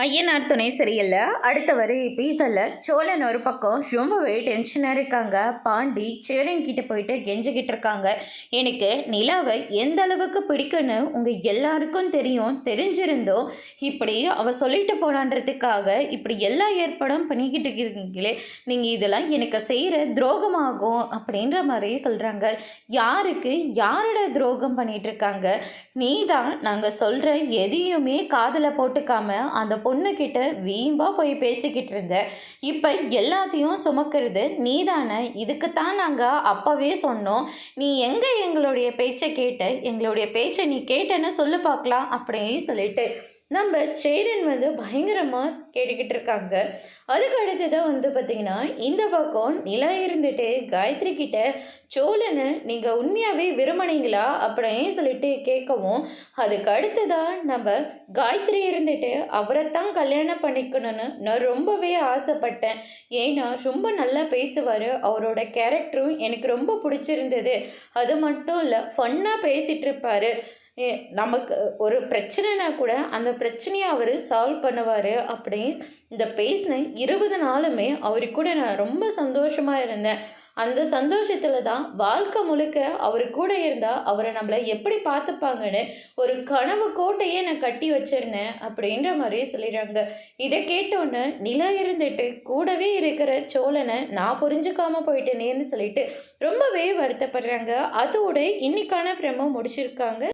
ஐயனார் துணை சரியில்லை. அடுத்த வரை எபிசோடில் சோழன் ஒரு பக்கம் ரொம்பவே டென்ஷனாக இருக்காங்க. பாண்டி சேரன் கிட்ட போயிட்டு கெஞ்சிக்கிட்டு இருக்காங்க. எனக்கு நிலாவை எந்த அளவுக்கு பிடிக்குன்னு உங்கள் எல்லாருக்கும் தெரியும். தெரிஞ்சிருந்தோம் இப்படி அவள் சொல்லிட்டு போனான்றதுக்காக இப்படி எல்லா ஏற்பாடும் பண்ணிக்கிட்டு இருக்கீங்களே, நீங்கள் இதெல்லாம் எனக்கு செய்கிற துரோகமாகும் அப்படின்ற மாதிரி சொல்கிறாங்க. யாருக்கு யாரோட துரோகம் பண்ணிட்டு இருக்காங்க? நீ தான் நாங்கள் சொல்கிற எதையுமே காதில் போட்டுக்காம அந்த பொண்ணுக்கிட்ட வீம்பா போய் பேசிக்கிட்டு இருந்த. இப்போ எல்லாத்தையும் சுமக்கிறது நீ தானே. இதுக்குத்தான் நாங்கள் அப்போவே சொன்னோம். நீ எங்கே எங்களுடைய பேச்சை கேட்ட? எங்களுடைய பேச்சை நீ கேட்டேன்னு சொல்லு பார்க்கலாம் அப்படின்னு சொல்லிட்டு நம்ம சேரன் பயங்கரமாக கேட்டுக்கிட்டு இருக்காங்க. அதுக்கு அடுத்ததான் பார்த்திங்கன்னா இந்த பக்கம் நிலா இருந்துட்டு காயத்ரி கிட்ட சோழனை நீங்கள் உண்மையாகவே விரும்பினீங்களா அப்படின்னு சொல்லிட்டு கேட்கவும், அதுக்கு அடுத்ததான் நம்ம காயத்ரி இருந்துட்டு அவரைத்தான் கல்யாணம் பண்ணிக்கணும்னு நான் ரொம்பவே ஆசைப்பட்டேன். ஏன்னா ரொம்ப நல்லா பேசுவார், அவரோட கேரக்டரும் எனக்கு ரொம்ப பிடிச்சிருந்தது. அது மட்டும் இல்லை, ஃபன்னாக பேசிகிட்டு இருப்பார். நமக்கு ஒரு பிரச்சனைனா கூட அந்த பிரச்சனையை அவர் சால்வ் பண்ணுவார் அப்படின்னு இந்த பேசின 20 நாளுமே அவரு கூட நான் ரொம்ப சந்தோஷமாக இருந்தேன். அந்த சந்தோஷத்தில் தான் வாழ்க்கை முழுக்க அவரு கூட இருந்தால் அவரை நம்மளை எப்படி பார்த்துப்பாங்கன்னு ஒரு கனவு கோட்டையே நான் கட்டி வச்சிருந்தேன் அப்படின்ற மாதிரியே சொல்லிடுறாங்க. இதை கேட்டோன்னே நிலா இருந்துட்டு கூடவே இருக்கிற சோழனை நான் புரிஞ்சுக்காம போயிட்டேனேன்னு சொல்லிட்டு ரொம்பவே வருத்தப்படுறாங்க. அதோட இன்னைக்கான பிரமோ முடிச்சிருக்காங்க.